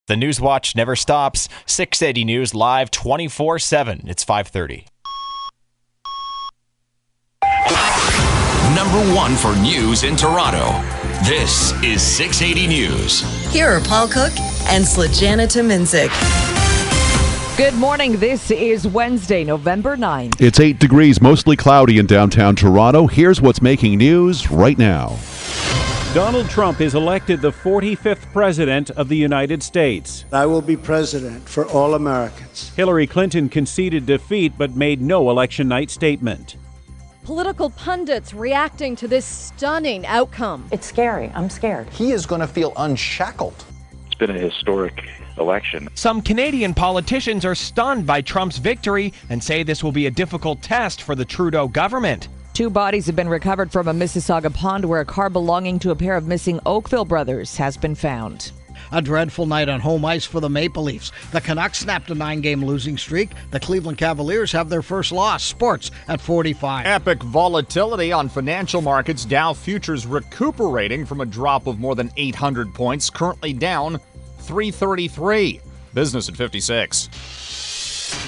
The News Watch never stops. 680 News live 24/7. It's 5:30. Number one for news in Toronto. This is 680 News. Here are Paul Cook and Slijana Tominzik. Good morning. This is Wednesday, November 9th. It's 8 degrees, mostly cloudy in downtown Toronto. Here's what's making news right now. Donald Trump is elected the 45th president of the United States. I will be president for all Americans. Hillary Clinton conceded defeat but made no election night statement. Political pundits reacting to this stunning outcome. It's scary. I'm scared. He is going to feel unshackled. It's been a historic election. Some Canadian politicians are stunned by Trump's victory and say this will be a difficult test for the Trudeau government. 2 bodies have been recovered from a Mississauga pond where a car belonging to a pair of missing Oakville brothers has been found. A dreadful night on home ice for the Maple Leafs. The Canucks snapped a 9-game losing streak. The Cleveland Cavaliers have their first loss. Sports at 45. Epic volatility on financial markets. Dow futures recuperating from a drop of more than 800 points, currently down 333. Business at 56.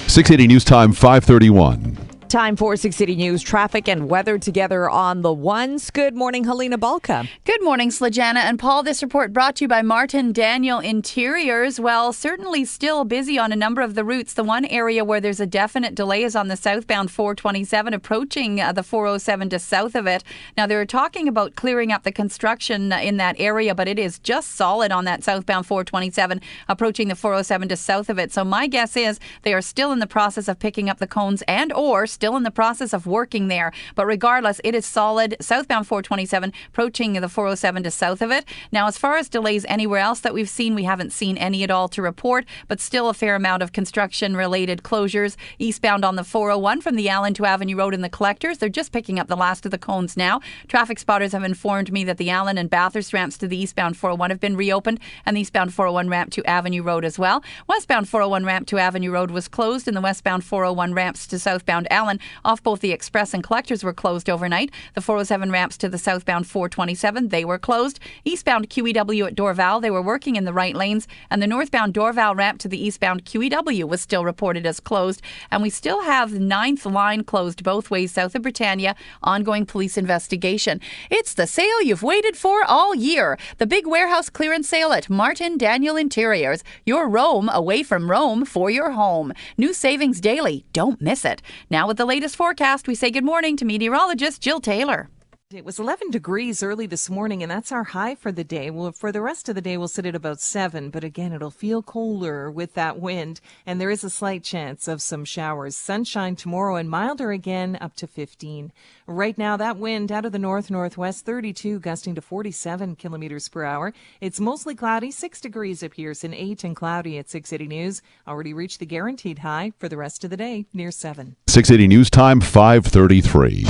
680 News Time, 5:31. Time for 680 News traffic and weather together on the ones. Good morning, Helena Balka. Good morning, Slijana and Paul. This report brought to you by Martin Daniel Interiors. Well, certainly still busy on a number of the routes. The one area where there's a definite delay is on the southbound 427 approaching the 407 to south of it. Now, they're talking about clearing up the construction in that area, but it is just solid on that southbound 427 approaching the 407 to south of it. So my guess is they are still in the process of picking up the cones and or still in the process of working there. But regardless, it is solid. Southbound 427 approaching the 407 to south of it. Now, as far as delays anywhere else that we've seen, we haven't seen any at all to report, but still a fair amount of construction-related closures. Eastbound on the 401 from the Allen to Avenue Road in the Collectors. They're just picking up the last of the cones now. Traffic spotters have informed me that the Allen and Bathurst ramps to the eastbound 401 have been reopened, and the eastbound 401 ramp to Avenue Road as well. Westbound 401 ramp to Avenue Road was closed, and the westbound 401 ramps to southbound Allen off both the Express and Collectors were closed overnight. The 407 ramps to the southbound 427, they were closed. Eastbound QEW at Dorval, they were working in the right lanes, and the northbound Dorval ramp to the eastbound QEW was still reported as closed. And we still have the 9th line closed both ways south of Britannia, ongoing police investigation. It's the sale you've waited for all year. The big warehouse clearance sale at Martin Daniel Interiors. Your Rome away from Rome for your home. New savings daily. Don't miss it. Now with the latest forecast, we say good morning to meteorologist Jill Taylor. It was 11 degrees early this morning, and that's our high for the day. Well, for the rest of the day, we'll sit at about 7, but again, it'll feel colder with that wind, and there is a slight chance of some showers. Sunshine tomorrow and milder again, up to 15. Right now, that wind out of the north-northwest, 32, gusting to 47 kilometers per hour. It's mostly cloudy, 6 degrees at Pearson, 8 and cloudy at 680 News. Already reached the guaranteed high for the rest of the day, near 7. 680 News Time, 5:33.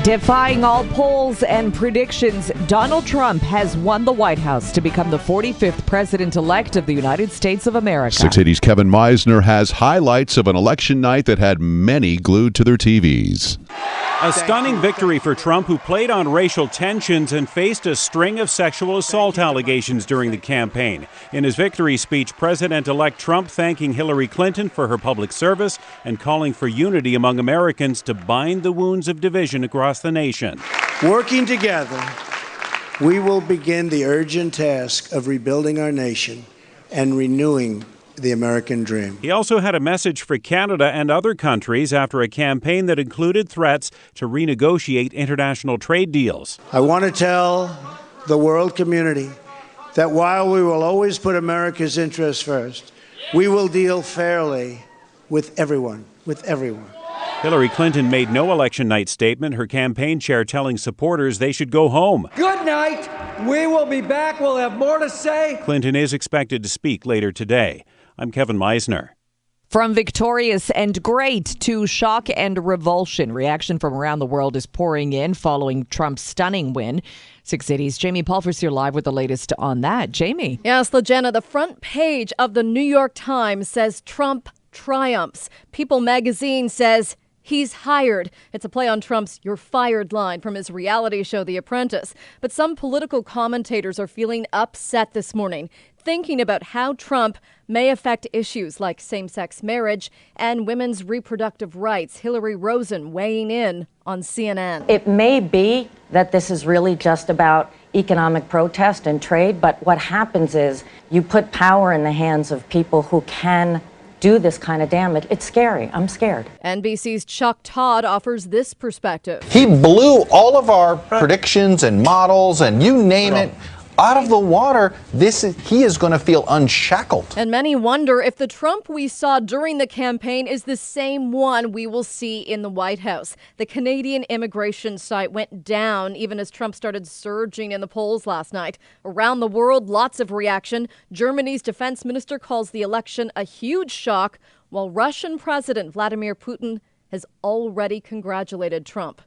Defying all polls and predictions, Donald Trump has won the White House to become the 45th president-elect of the United States of America. 680's Kevin Meisner has highlights of an election night that had many glued to their TVs. A stunning victory for Trump, who played on racial tensions and faced a string of sexual assault allegations during the campaign. In his victory speech, President-elect Trump thanking Hillary Clinton for her public service and calling for unity among Americans to bind the wounds of division across the nation. Working together, we will begin the urgent task of rebuilding our nation and renewing the American dream. He also had a message for Canada and other countries after a campaign that included threats to renegotiate international trade deals. I want to tell the world community that while we will always put America's interests first, we will deal fairly with everyone, Hillary Clinton made no election night statement, her campaign chair telling supporters they should go home. Good night. We will be back. We'll have more to say. Clinton is expected to speak later today. I'm Kevin Meisner. From victorious and great to shock and revulsion, reaction from around the world is pouring in following Trump's stunning win. 680's Jamie Pulver's here live with the latest on that. Jamie. Yes, Slijana, the front page of the New York Times says Trump triumphs. People magazine says He's hired. It's a play on Trump's "you're fired" line from his reality show, The Apprentice. But some political commentators are feeling upset this morning, thinking about how Trump may affect issues like same-sex marriage and women's reproductive rights. Hillary Rosen weighing in on CNN. It may be that this is really just about economic protest and trade, but what happens is you put power in the hands of people who can do this kind of damage. It's scary. I'm scared. NBC's Chuck Todd offers this perspective. He blew all of our predictions and models and you name it out of the water. He is going to feel unshackled. And many wonder if the Trump we saw during the campaign is the same one we will see in the White House. The Canadian immigration site went down even as Trump started surging in the polls last night. Around the world, lots of reaction. Germany's defense minister calls the election a huge shock, while Russian President Vladimir Putin has already congratulated Trump.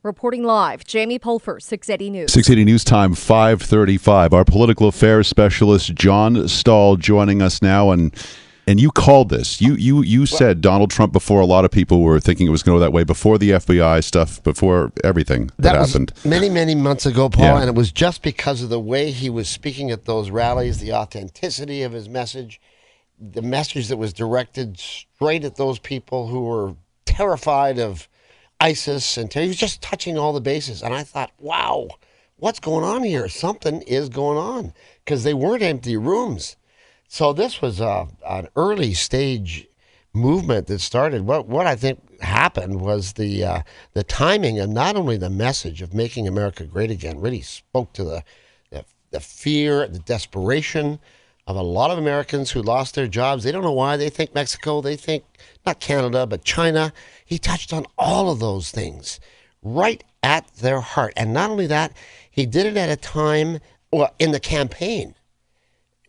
Reporting live, Jamie Pulfer, 680 News. 680 News Time, 5:35. Our political affairs specialist, John Stahl, joining us now. And you called this. You said Donald Trump before a lot of people were thinking it was going to go that way, before the FBI stuff, before everything that happened. Was many months ago, Paul, and it was just because of the way he was speaking at those rallies, the authenticity of his message, the message that was directed straight at those people who were terrified of ISIS, and he was just touching all the bases. And I thought, wow, what's going on here? Something is going on, because they weren't empty rooms. So this was an early stage movement that started. What I think happened was the timing of not only the message of making America great again really spoke to the fear, the desperation of a lot of Americans who lost their jobs. They don't know why. They think Mexico, they think not Canada, but China. He touched on all of those things right at their heart. And not only that, he did it at a time, well, in the campaign.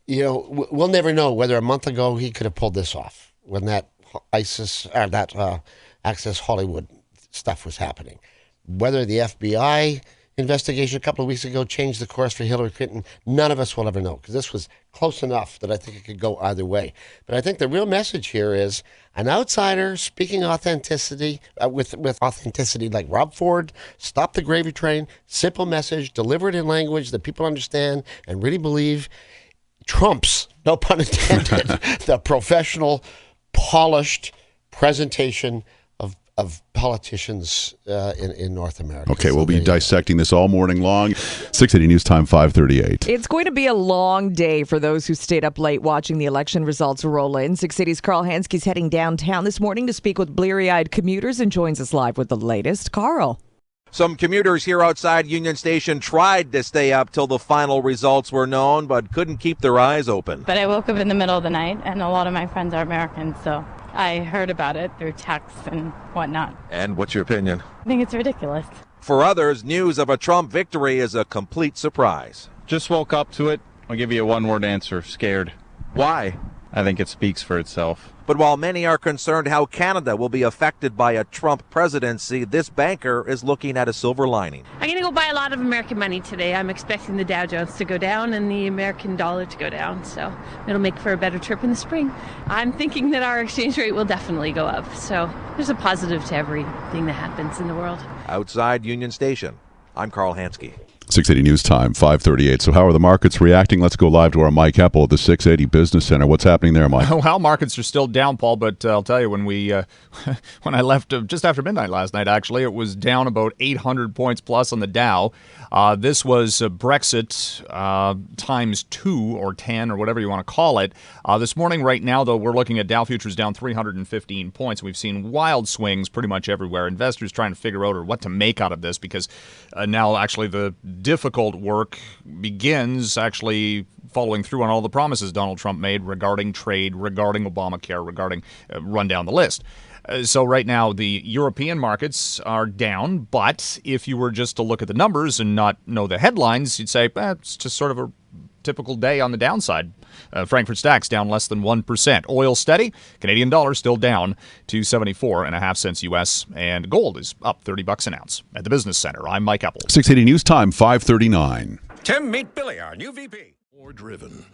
You know, we'll never know whether a month ago he could have pulled this off when that ISIS, or that Access Hollywood stuff was happening. Whether the FBI investigation a couple of weeks ago changed the course for Hillary Clinton, none of us will ever know, because this was close enough that I think it could go either way. But I think the real message here is an outsider speaking authenticity with authenticity, like Rob Ford, stop the gravy train, simple message, delivered in language that people understand and really believe, trumps, no pun intended, the professional, polished presentation of politicians in North America. Okay, we'll be dissecting this all morning long. 680 News Time, 5:38. It's going to be a long day for those who stayed up late watching the election results roll in. 680's Carl Hanske's heading downtown this morning to speak with bleary-eyed commuters and joins us live with the latest. Carl. Some commuters here outside Union Station tried to stay up till the final results were known, but couldn't keep their eyes open. But I woke up in the middle of the night, and a lot of my friends are Americans, so I heard about it through texts and whatnot. And what's your opinion? I think it's ridiculous. For others, news of a Trump victory is a complete surprise. Just woke up to it. I'll give you a one-word answer: scared. Why? I think it speaks for itself. But while many are concerned how Canada will be affected by a Trump presidency, this banker is looking at a silver lining. I'm going to go buy a lot of American money today. I'm expecting the Dow Jones to go down and the American dollar to go down, so it'll make for a better trip in the spring. I'm thinking that our exchange rate will definitely go up, so there's a positive to everything that happens in the world. Outside Union Station, I'm Carl Hanske. 680 News Time, 5:38. So how are the markets reacting? Let's go live to our Mike Eppel at the 680 Business Center. What's happening there, Mike? Well, markets are still down, Paul, but I'll tell you, when when I left just after midnight last night, actually, it was down about 800 points plus on the Dow. This was Brexit times 2 or 10 or whatever you want to call it. This morning, right now, though, we're looking at Dow futures down 315 points. We've seen wild swings pretty much everywhere. Investors trying to figure out what to make out of this, because now actually the difficult work begins actually following through on all the promises Donald Trump made regarding trade, regarding Obamacare, regarding run down the list. So right now the European markets are down, but if you were just to look at the numbers and not know the headlines, you'd say it's just sort of a typical day on the downside. Frankfurt Stacks down less than 1%. Oil steady. Canadian dollar still down to 74.5 cents U.S. And gold is up $30 an ounce. At the Business Center, I'm Mike Eppel. 680 News Time, 5:39. Tim, meet Billy, our new VP. More driven.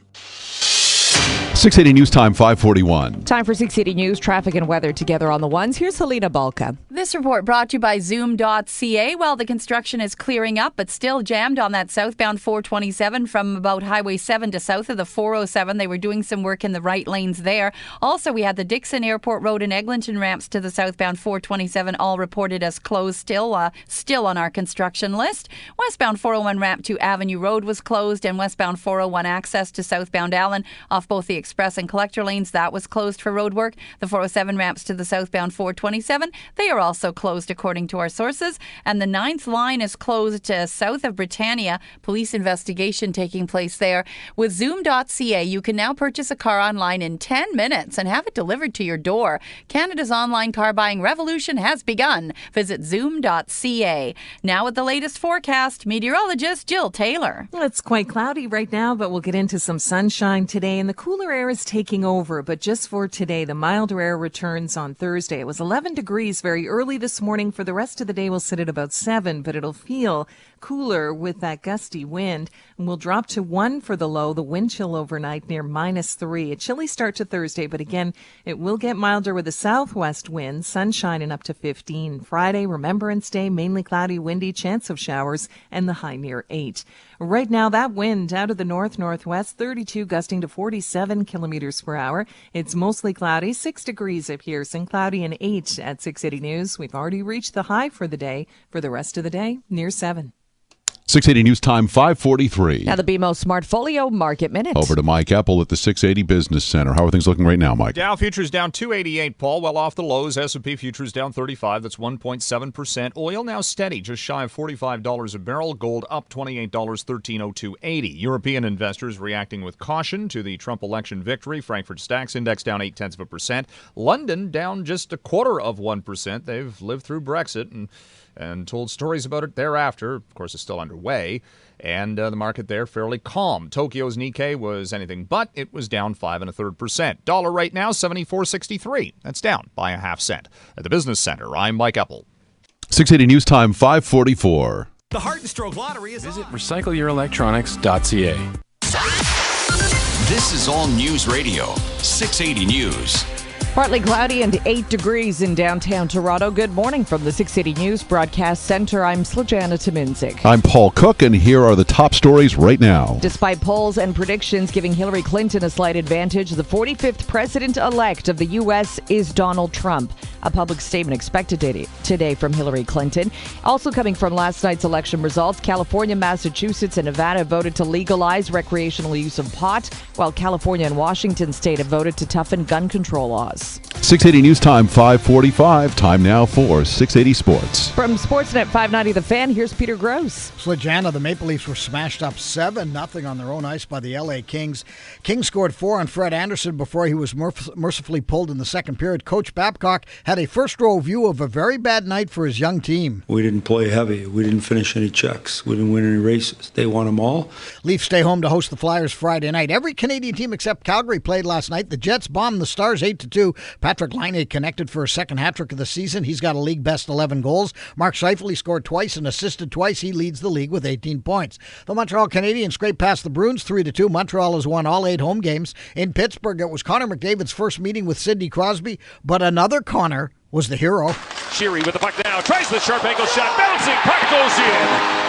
680 News Time, 541. Time for 680 News, traffic and weather together on the ones. Here's Helena Balka. This report brought to you by Zoom.ca. Well, the construction is clearing up, but still jammed on that southbound 427 from about Highway 7 to south of the 407. They were doing some work in the right lanes there. Also, we had the Dixon Airport Road and Eglinton ramps to the southbound 427 all reported as closed, still on our construction list. Westbound 401 ramp to Avenue Road was closed, and westbound 401 access to southbound Allen off both the Express and Collector lanes, that was closed for road work. The 407 ramps to the southbound 427, they are also closed according to our sources. And the 9th line is closed south of Britannia. Police investigation taking place there. With Zoom.ca, you can now purchase a car online in 10 minutes and have it delivered to your door. Canada's online car buying revolution has begun. Visit Zoom.ca. Now with the latest forecast, meteorologist Jill Taylor. It's quite cloudy right now, but we'll get into some sunshine today, and the cooler air is taking over. But just for today, the milder air returns on Thursday. It was 11 degrees very early this morning. For the rest of the day, we'll sit at about 7, but it'll feel cooler with that gusty wind. And we'll drop to 1 for the low. The wind chill overnight near -3. A chilly start to Thursday, but again, it will get milder with a southwest wind, sunshine and up to 15. Friday, Remembrance Day, mainly cloudy, windy, chance of showers, and the high near 8. Right now, that wind out of the north-northwest, 32 gusting to 47 kilometers per hour. It's mostly cloudy, 6 degrees up here, and cloudy and 8 at 680 News. We've already reached the high for the day. For the rest of the day, near 7. 680 News Time, 543. Now the BMO Smartfolio Market Minute. Over to Mike Epple at the 680 Business Center. How are things looking right now, Mike? Dow futures down 288, Paul, well off the lows. S&P futures down 35. That's 1.7%. Oil now steady, just shy of $45 a barrel. Gold up $28, 1302.80. European investors reacting with caution to the Trump election victory. Frankfurt Stacks Index down 0.8%. London down just 0.25%. They've lived through Brexit and told stories about it thereafter. Of course, it's still underway, and the market there fairly calm. Tokyo's Nikkei was anything but. It was down 5.33%. Dollar right now, 74.63. That's down by a half cent. At the Business Center, I'm Mike Epple. 680 News Time, 544. The Heart and Stroke Lottery is Visit recycleyourelectronics.ca. This is All News Radio, 680 News. Partly cloudy and 8 degrees in downtown Toronto. Good morning from the 680 News Broadcast Center. I'm Slajana Tominzik. I'm Paul Cook, and here are the top stories right now. Despite polls and predictions giving Hillary Clinton a slight advantage, the 45th president-elect of the U.S. is Donald Trump. A public statement expected today from Hillary Clinton. Also coming from last night's election results, California, Massachusetts, and Nevada voted to legalize recreational use of pot, while California and Washington state have voted to toughen gun control laws. 680 News Time, 545. Time now for 680 Sports. From Sportsnet 590 The Fan, here's Peter Gross. Slajana, the Maple Leafs were smashed up 7-0 on their own ice by the LA Kings. Kings scored 4 on Fred Anderson before he was mercifully pulled in the second period. Coach Babcock had a first-row view of a very bad night for his young team. We didn't play heavy. We didn't finish any checks. We didn't win any races. They won them all. Leafs stay home to host the Flyers Friday night. Every Canadian team except Calgary played last night. The Jets bombed the Stars 8-2. Patrick Laine connected for a second hat-trick of the season. He's got a league-best 11 goals. Mark Scheifele scored twice and assisted twice. He leads the league with 18 points. The Montreal Canadiens scraped past the Bruins 3-2. Montreal has won all 8 home games. In Pittsburgh, it was Connor McDavid's first meeting with Sidney Crosby, but another Connor was the hero. Sheary with the puck now, tries the sharp angle shot, bouncing, puck goes in.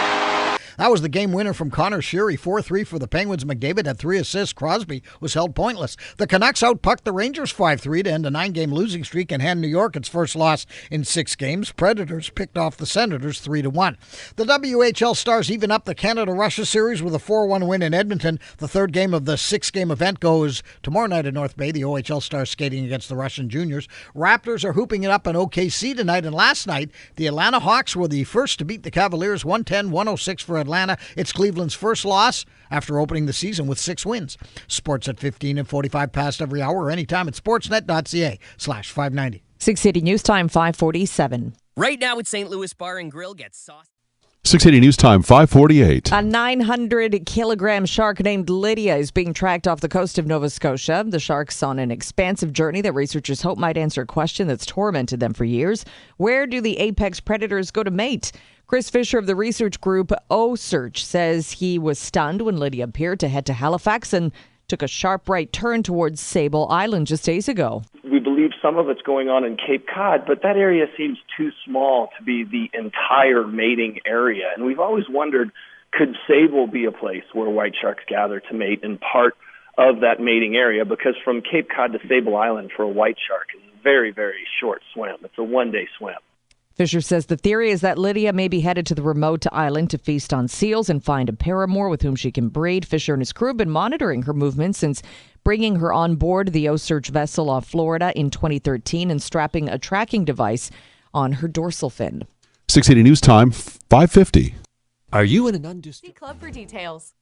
That was the game winner from Connor Sheary, 4-3 for the Penguins. McDavid had 3 assists. Crosby was held pointless. The Canucks outpucked the Rangers 5-3 to end a 9-game losing streak and hand New York its first loss in 6 games. Predators picked off the Senators 3-1. The WHL Stars even up the Canada-Russia series with a 4-1 win in Edmonton. The third game of the 6-game event goes tomorrow night at North Bay. The OHL Stars skating against the Russian juniors. Raptors are hooping it up in OKC tonight, and last night the Atlanta Hawks were the first to beat the Cavaliers 110-106 for Atlanta. It's Cleveland's first loss after opening the season with 6 wins. Sports at 15 and 45 past every hour or anytime at sportsnet.ca/590. 680 News Time, 547. Right now at St. Louis Bar and Grill, get sauce. 680 News Time, 548. A 900-kilogram shark named Lydia is being tracked off the coast of Nova Scotia. The shark's on an expansive journey that researchers hope might answer a question that's tormented them for years. Where do the apex predators go to mate? Chris Fisher of the research group O-Search says he was stunned when Lydia appeared to head to Halifax and took a sharp right turn towards Sable Island just days ago. We believe some of it's going on in Cape Cod, but that area seems too small to be the entire mating area. And we've always wondered, could Sable be a place where white sharks gather to mate in part of that mating area? Because from Cape Cod to Sable Island for a white shark is a very, very short swim. It's a one-day swim. Fisher says the theory is that Lydia may be headed to the remote island to feast on seals and find a paramour with whom she can breed. Fisher and his crew have been monitoring her movements since bringing her on board the O-Search vessel off Florida in 2013 and strapping a tracking device on her dorsal fin. 680 News Time, 5:50. Are you in an undisturbed club for details?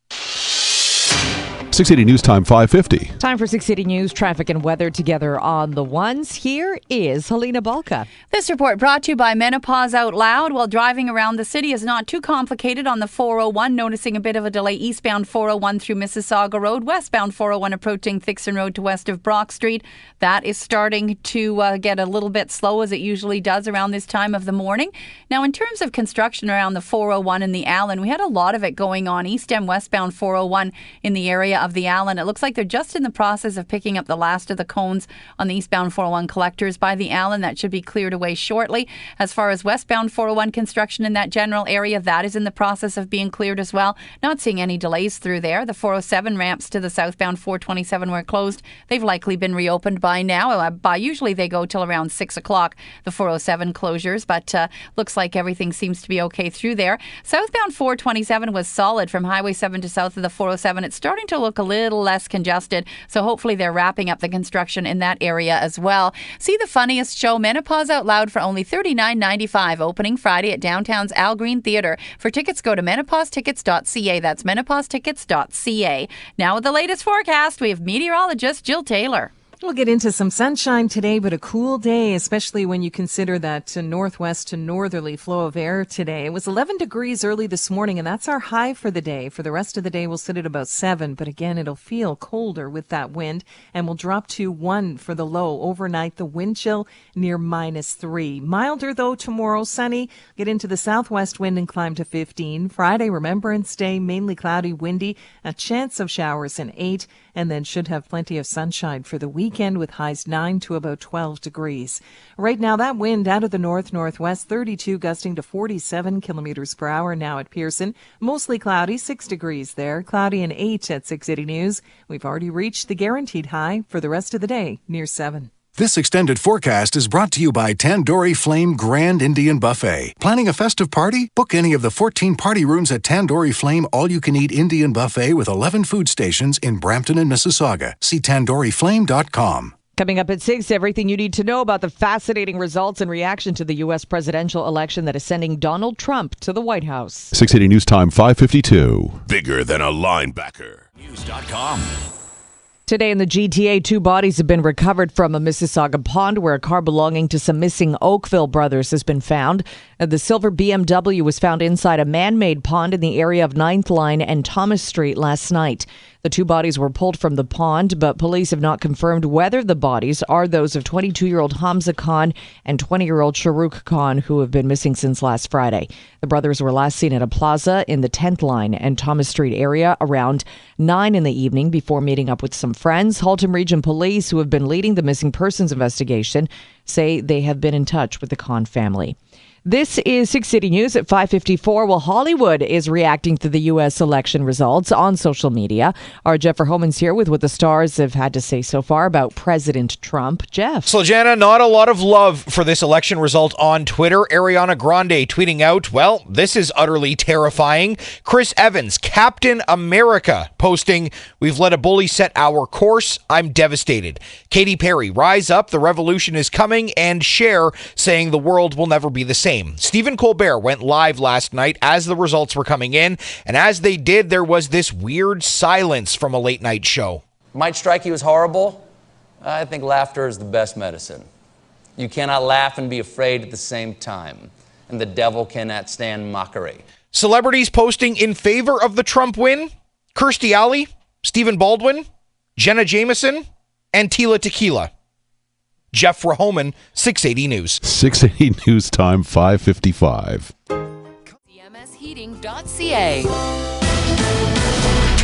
680 News Time, 5:50. Time for 680 News, traffic and weather together on the ones. Here is Helena Balka. This report brought to you by Menopause Out Loud. While driving around the city is not too complicated on the 401, noticing a bit of a delay eastbound 401 through Mississauga Road, westbound 401 approaching Thixon Road to west of Brock Street. That is starting to get a little bit slow, as it usually does around this time of the morning. Now, in terms of construction around the 401 and the Allen, we had a lot of it going on east and westbound 401 in the area of the Allen. It looks like they're just in the process of picking up the last of the cones on the eastbound 401 collectors by the Allen. That should be cleared away shortly. As far as westbound 401 construction in that general area, that is in the process of being cleared as well. Not seeing any delays through there. The 407 ramps to the southbound 427 were closed. They've likely been reopened by now. Usually they go till around 6 o'clock, the 407 closures, but looks like everything seems to be okay through there. Southbound 427 was solid from Highway 7 to south of the 407. It's starting to look a little less congested, so hopefully they're wrapping up the construction in that area as well. See the funniest show, Menopause Out Loud, for only $39.95, opening Friday at downtown's Al Green Theatre. For tickets, go to menopausetickets.ca. That's menopausetickets.ca. Now with the latest forecast, we have meteorologist Jill Taylor. We'll get into some sunshine today, but a cool day, especially when you consider that northwest to northerly flow of air today. It was 11 degrees early this morning, and that's our high for the day. For the rest of the day, we'll sit at about 7, but again, it'll feel colder with that wind, and we'll drop to 1 for the low. Overnight, the wind chill near -3. Milder, though, tomorrow, sunny. Get into the southwest wind and climb to 15. Friday, Remembrance Day, mainly cloudy, windy, a chance of showers in 8, and then should have plenty of sunshine for the weekend with highs 9 to about 12 degrees. Right now, that wind out of the north-northwest, 32 gusting to 47 kilometers per hour now at Pearson. Mostly cloudy, 6 degrees there. Cloudy and 8 at 680 News. We've already reached the guaranteed high for the rest of the day, near 7. This extended forecast is brought to you by Tandoori Flame Grand Indian Buffet. Planning a festive party? Book any of the 14 party rooms at Tandoori Flame All-You-Can-Eat Indian Buffet with 11 food stations in Brampton and Mississauga. See tandooriflame.com. Coming up at 6, everything you need to know about the fascinating results and reaction to the U.S. presidential election that is sending Donald Trump to the White House. 680 News Time, 5:52. Bigger than a linebacker. News.com. Today in the GTA, 2 bodies have been recovered from a Mississauga pond where a car belonging to some missing Oakville brothers has been found. The silver BMW was found inside a man-made pond in the area of 9th Line and Thomas Street last night. The 2 bodies were pulled from the pond, but police have not confirmed whether the bodies are those of 22-year-old Hamza Khan and 20-year-old Shahrukh Khan, who have been missing since last Friday. The brothers were last seen at a plaza in the 10th Line and Thomas Street area around 9 in the evening before meeting up with some friends. Halton Region Police, who have been leading the missing persons investigation, say they have been in touch with the Khan family. This is 680 News at 5:54. Well, Hollywood is reacting to the U.S. election results on social media. Our Jeff Verhoeven's here with what the stars have had to say so far about President Trump. Jeff. So, Jana, not a lot of love for this election result on Twitter. Ariana Grande tweeting out, well, this is utterly terrifying. Chris Evans, Captain America, posting, we've let a bully set our course. I'm devastated. Katy Perry, rise up, the revolution is coming. And Cher saying the world will never be the same. Stephen Colbert went live last night as the results were coming in, and as they did, there was this weird silence from a late night show. Might strike you as horrible. I think laughter is the best medicine. You cannot laugh and be afraid at the same time, and the devil cannot stand mockery. Celebrities posting in favor of the Trump win: Kirstie Alley, Stephen Baldwin, Jenna Jameson, and Tila Tequila. Jeff Verhoeven, 680 News. 680 News Time, 5:55. CMSheating.ca.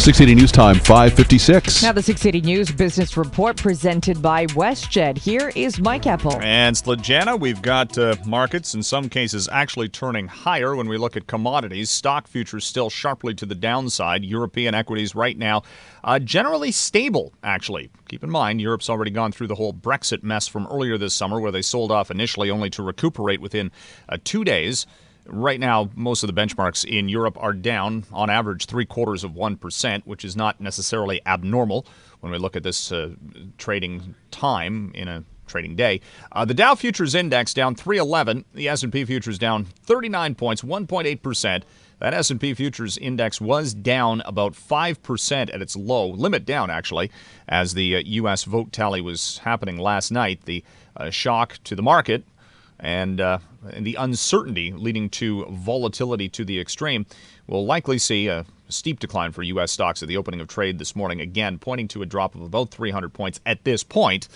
680 News Time, 5:56. Now the 680 News Business Report presented by WestJet. Here is Mike Apple. And Slajana, we've got markets in some cases actually turning higher when we look at commodities. Stock futures still sharply to the downside. European equities right now generally stable, actually. Keep in mind, Europe's already gone through the whole Brexit mess from earlier this summer where they sold off initially only to recuperate within 2 days. Right now, most of the benchmarks in Europe are down, on average, 0.75%, which is not necessarily abnormal when we look at this trading time in a trading day. The Dow Futures Index down 311. The S&P Futures down 39 points, 1.8%. That S&P Futures Index was down about 5% at its low, limit down actually, as the U.S. vote tally was happening last night. The shock to the market and the uncertainty leading to volatility to the extreme will likely see a steep decline for U.S. stocks at the opening of trade this morning, again pointing to a drop of about 300 points at this point.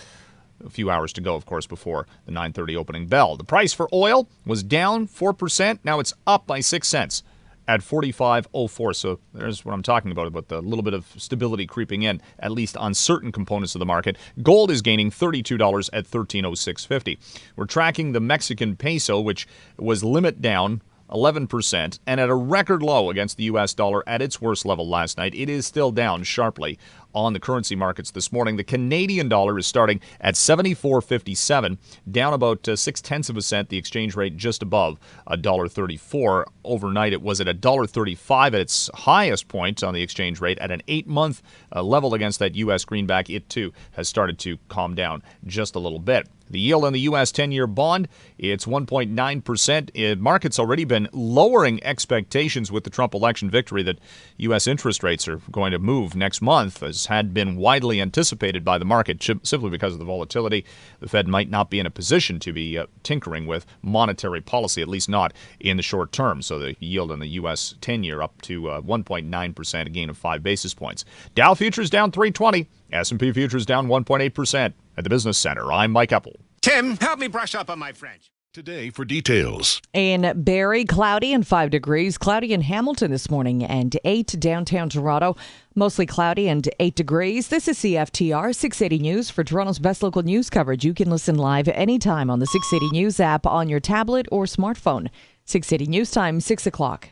A few hours to go, of course, before the 9:30 opening bell. The price for oil was down 4%. Now it's up by 6 cents at 45.04. So there's what I'm talking about the little bit of stability creeping in, at least on certain components of the market. Gold is gaining $32 at 1306.50. We're tracking the Mexican peso, which was limit down 11% and at a record low against the U.S. dollar at its worst level last night. It is still down sharply on the currency markets this morning. The Canadian dollar is starting at 74.57, down about 0.6 of a cent. The exchange rate just above $1.34. Overnight, it was at $1.35 at its highest point on the exchange rate at an 8-month level against that U.S. greenback. It, too, has started to calm down just a little bit. The yield on the U.S. 10-year bond, it's 1.9%. Market's already been lowering expectations with the Trump election victory that U.S. interest rates are going to move next month, as had been widely anticipated by the market, simply because of the volatility. The Fed might not be in a position to be tinkering with monetary policy, at least not in the short term. So the yield on the U.S. 10-year up to 1.9%, a gain of 5 basis points. Dow futures down 320. S&P futures down 1.8%. At the Business Center, I'm Mike Apple. Tim, help me brush up on my French. Today for details. In Barrie, cloudy and 5 degrees. Cloudy in Hamilton this morning and 8 downtown Toronto. Mostly cloudy and 8 degrees. This is CFTR 680 News. For Toronto's best local news coverage, you can listen live anytime on the 680 News app on your tablet or smartphone. 680 News Time, 6 o'clock.